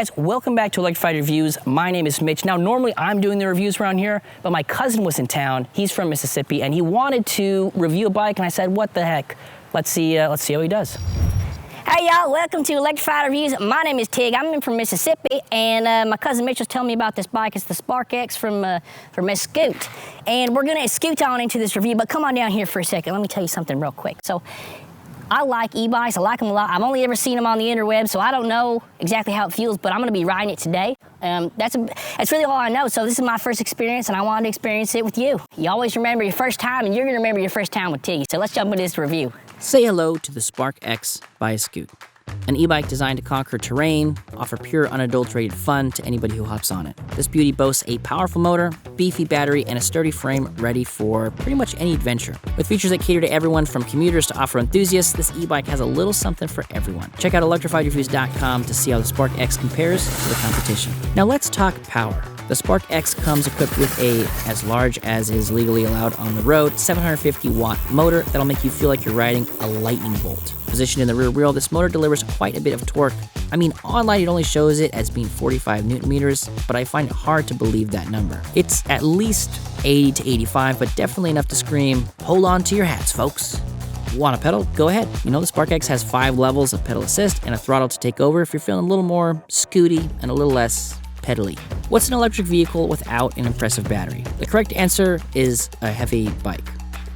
guys, welcome back to Electrified Reviews. My name is Mitch. Now, normally I'm doing the reviews around here, but my cousin was in town. He's from Mississippi, and he wanted to review a bike, and I said, what the heck? Let's see how he does. Hey y'all, welcome to Electrified Reviews. My name is Tig. I'm in from Mississippi, and my cousin Mitch was telling me about this bike. It's the Spark X from Eskute. And we're gonna Eskute on into this review, but come on down here for a second. Let me tell you something real quick. So, I like e-bikes, I like them a lot. I've only ever seen them on the interweb, so I don't know exactly how it feels, but I'm gonna be riding it today. That's really all I know. So this is my first experience, and I wanted to experience it with you. You always remember your first time, and you're gonna remember your first time with Tiggy. So let's jump into this review. Say hello to the Spark X by Eskute. An e-bike designed to conquer terrain, offer pure unadulterated fun to anybody who hops on it. This beauty boasts a powerful motor, beefy battery, and a sturdy frame ready for pretty much any adventure. With features that cater to everyone from commuters to off-road enthusiasts, this e-bike has a little something for everyone. Check out electrifiedreviews.com to see how the Spark X compares to the competition. Now let's talk power. The Spark X comes equipped with a, as large as is legally allowed on the road, 750 watt motor that'll make you feel like you're riding a lightning bolt. Positioned in the rear wheel, this motor delivers quite a bit of torque. I mean, online it only shows it as being 45 newton meters, but I find it hard to believe that number. It's at least 80 to 85, but definitely enough to scream, hold on to your hats, folks. Want to pedal? Go ahead. You know, the Spark X has 5 levels of pedal assist and a throttle to take over if you're feeling a little more scooty and a little less pedally. What's an electric vehicle without an impressive battery? The correct answer is a heavy bike.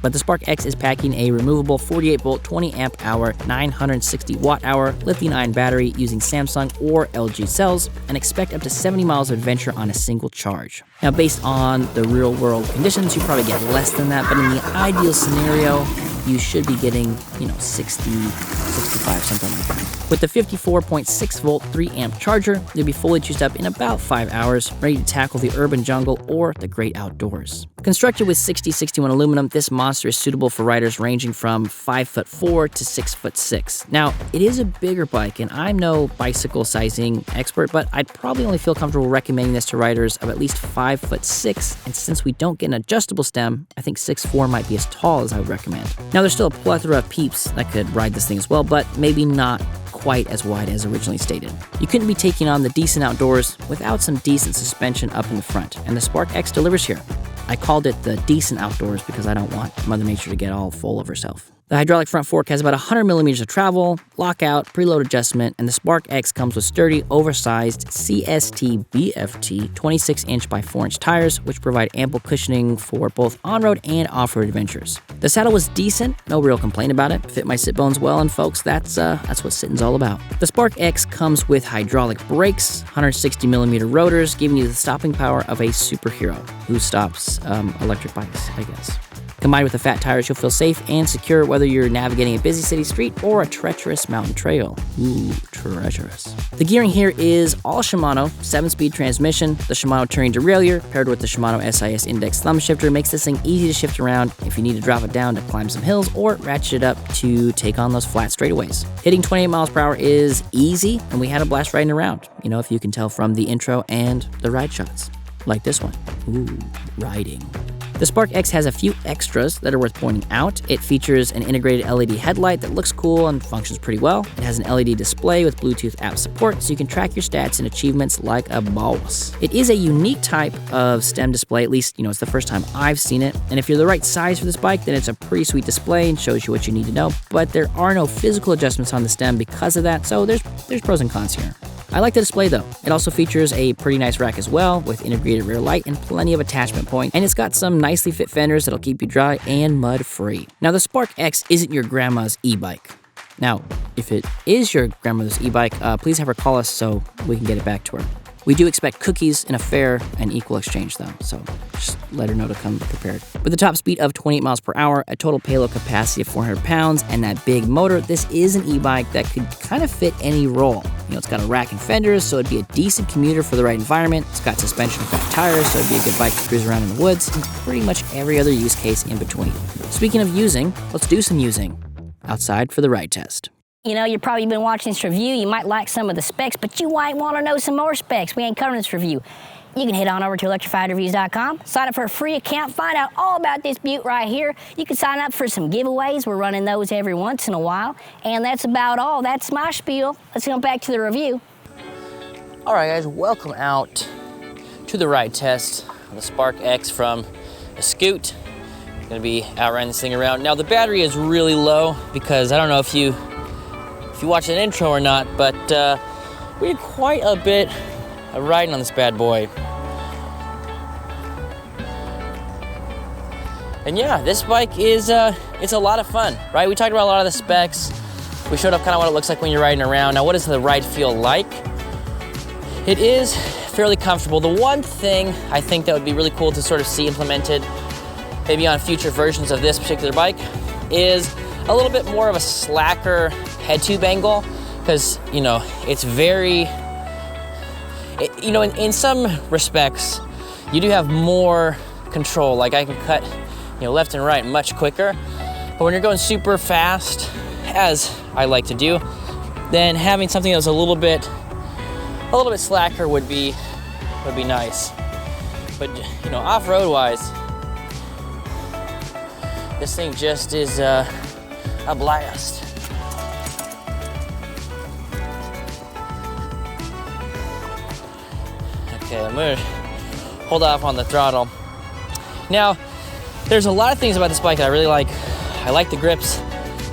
But the Spark X is packing a removable 48 volt, 20 amp hour, 960 watt hour lithium-ion battery using Samsung or LG cells, and expect up to 70 miles of adventure on a single charge. Now, based on the real world conditions, you probably get less than that, but in the ideal scenario, you should be getting, 60, 65, something like that. With the 54.6 volt, 3 amp charger, you'll be fully juiced up in about 5 hours, ready to tackle the urban jungle or the great outdoors. Constructed with 60-61 aluminum, this monster is suitable for riders ranging from 5'4" to 6'6". Now, it is a bigger bike, and I'm no bicycle sizing expert, but I'd probably only feel comfortable recommending this to riders of at least 5'6", and since we don't get an adjustable stem, I think 6'4" might be as tall as I would recommend. Now, there's still a plethora of peeps that could ride this thing as well, but maybe not quite as wide as originally stated. You couldn't be taking on the decent outdoors without some decent suspension up in the front, and the Spark X delivers here. I called it the decent outdoors because I don't want Mother Nature to get all full of herself. The hydraulic front fork has about 100 millimeters of travel, lockout, preload adjustment, and the Spark X comes with sturdy, oversized CST BFT 26-inch by 4-inch tires, which provide ample cushioning for both on-road and off-road adventures. The saddle was decent, no real complaint about it, fit my sit bones well, and folks, that's what sitting's all about. The Spark X comes with hydraulic brakes, 160 millimeter rotors, giving you the stopping power of a superhero who stops electric bikes, I guess. Combined with the fat tires, you'll feel safe and secure whether you're navigating a busy city street or a treacherous mountain trail. Ooh, treacherous. The gearing here is all Shimano, 7-speed transmission. The Shimano Touring derailleur, paired with the Shimano SIS Index thumb shifter, makes this thing easy to shift around if you need to drop it down to climb some hills or ratchet it up to take on those flat straightaways. Hitting 28 miles per hour is easy, and we had a blast riding around, if you can tell from the intro and the ride shots. Like this one. Ooh, riding. The Spark X has a few extras that are worth pointing out. It features an integrated LED headlight that looks cool and functions pretty well. It has an LED display with Bluetooth app support, so you can track your stats and achievements like a boss. It is a unique type of stem display, at least, it's the first time I've seen it. And if you're the right size for this bike, then it's a pretty sweet display and shows you what you need to know. But there are no physical adjustments on the stem because of that, so there's pros and cons here. I like the display though. It also features a pretty nice rack as well with integrated rear light and plenty of attachment points, and it's got some nicely fit fenders that'll keep you dry and mud free. Now, the Spark X isn't your grandma's e-bike. Now, if it is your grandmother's e-bike, please have her call us so we can get it back to her. We do expect cookies in a fair and equal exchange though, so just let her know to come prepared. With a top speed of 28 miles per hour, a total payload capacity of 400 pounds, and that big motor, this is an e-bike that could kind of fit any role. It's got a rack and fenders, so it'd be a decent commuter for the right environment. It's got suspension and fat tires, so it'd be a good bike to cruise around in the woods, and pretty much every other use case in between. Speaking of using, let's do some using. Outside for the ride test. You've probably been watching this review. You might like some of the specs, but you might want to know some more specs. We ain't covering this review. You can head on over to electrifiedreviews.com, sign up for a free account, find out all about this beaut right here. You can sign up for some giveaways. We're running those every once in a while. And that's about all. That's my spiel. Let's go back to the review. All right, guys, welcome out to the ride test on the Spark X from Eskute. Gonna be out riding this thing around. Now the battery is really low because I don't know if you watched an intro or not, but we did quite a bit of riding on this bad boy. And yeah, this bike is it's a lot of fun, right? We talked about a lot of the specs. We showed up kind of what it looks like when you're riding around. Now, what does the ride feel like? It is fairly comfortable. The one thing I think that would be really cool to sort of see implemented maybe on future versions of this particular bike is a little bit more of a slacker head tube angle, because it's very, in some respects you do have more control. Like I can cut left and right much quicker, but when you're going super fast, as I like to do, then having something that's a little bit slacker would be nice. But off-road wise, this thing just is a blast. Okay, I'm gonna hold off on the throttle. Now, there's a lot of things about this bike that I really like. I like the grips,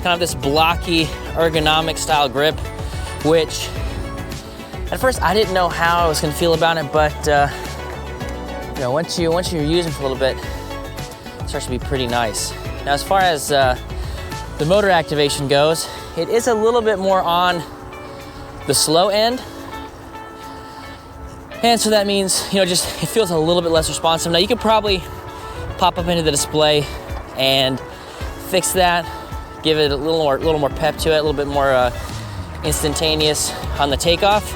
kind of this blocky, ergonomic style grip, which at first I didn't know how I was gonna feel about it, but once you're using it for a little bit, it starts to be pretty nice. Now, as far as the motor activation goes, it is a little bit more on the slow end. And so that means, it feels a little bit less responsive. Now, you could probably pop up into the display and fix that, give it a little more pep to it, a little bit more instantaneous on the takeoff.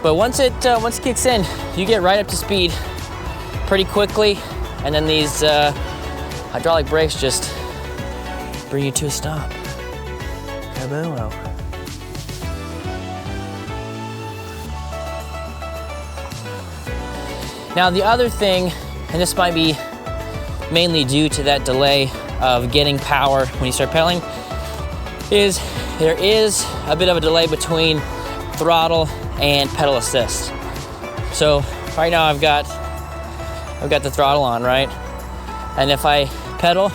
But once it kicks in, you get right up to speed pretty quickly, and then these hydraulic brakes just bring you to a stop. Kaboom. Now the other thing, and this might be mainly due to that delay of getting power when you start pedaling, is there is a bit of a delay between throttle and pedal assist. So right now I've got the throttle on, right? And if I pedal,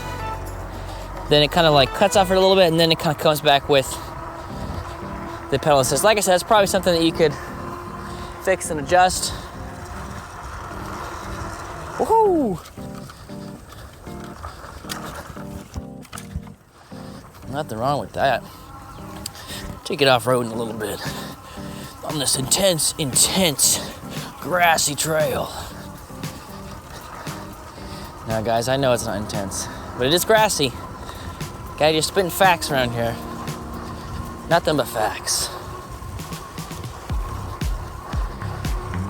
then it kind of like cuts off it a little bit, and then it kind of comes back with the pedal assist. Like I said, it's probably something that you could fix and adjust. Woohoo! Nothing wrong with that. Take it off-roading a little bit on this intense grassy trail. Now guys, I know it's not intense, but it is grassy. Guy, you're spitting facts around here. Nothing but facts.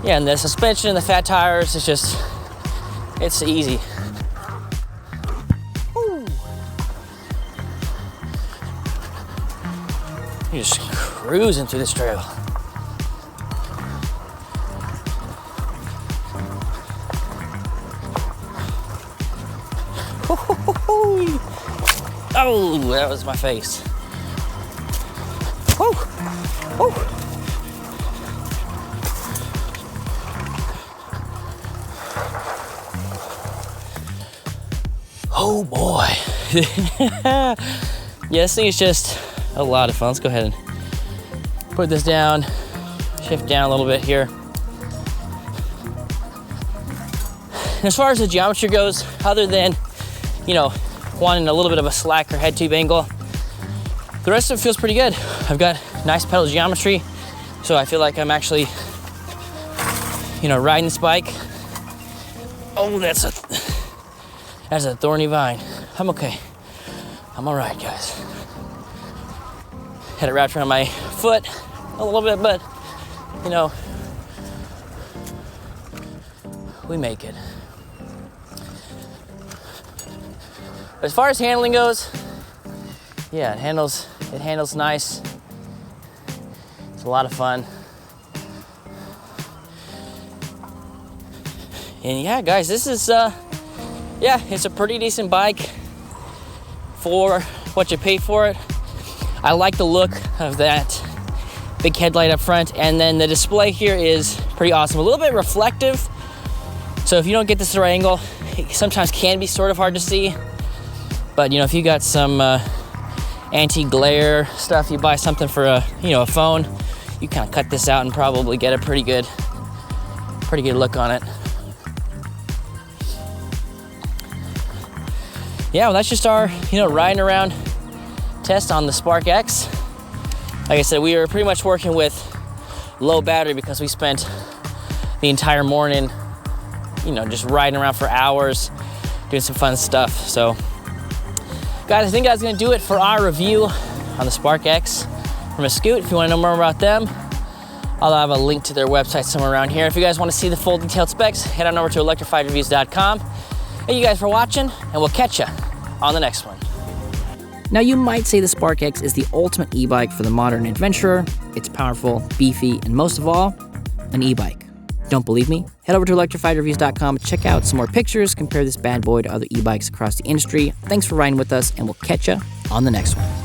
Yeah, and the suspension and the fat tires, it's easy. Woo. You're just cruising through this trail. Oh, that was my face. Woo. Woo. Oh boy. Yeah, this thing is just a lot of fun. Let's go ahead and put this down, shift down a little bit here. And as far as the geometry goes, other than, wanting a little bit of a slacker head tube angle, the rest of it feels pretty good. I've got nice pedal geometry, so I feel like I'm actually, riding this bike. Oh, that's a thorny vine. I'm okay. I'm all right, guys. Had it wrapped around my foot a little bit, but, we make it. As far as handling goes, yeah, it handles nice. It's a lot of fun. And yeah, guys, this is it's a pretty decent bike for what you pay for it. I like the look of that big headlight up front, and then the display here is pretty awesome. A little bit reflective, so if you don't get this the right angle, it sometimes can be sort of hard to see. But you know, if you got some anti-glare stuff, you buy something for a phone, you kind of cut this out and probably get a pretty good look on it. Yeah, well, that's just our riding around test on the Spark X. Like I said, we were pretty much working with low battery because we spent the entire morning just riding around for hours doing some fun stuff. So guys, I think that's gonna do it for our review on the Spark X from Eskute. If you want to know more about them, I'll have a link to their website somewhere around here. If you guys want to see the full detailed specs, head on over to electrifiedreviews.com. Thank you guys for watching, and we'll catch you on the next one. Now, you might say the Spark X is the ultimate e-bike for the modern adventurer. It's powerful, beefy, and most of all, an e-bike. Don't believe me? Head over to electrifiedreviews.com and check out some more pictures, compare this bad boy to other e-bikes across the industry. Thanks for riding with us, and we'll catch you on the next one.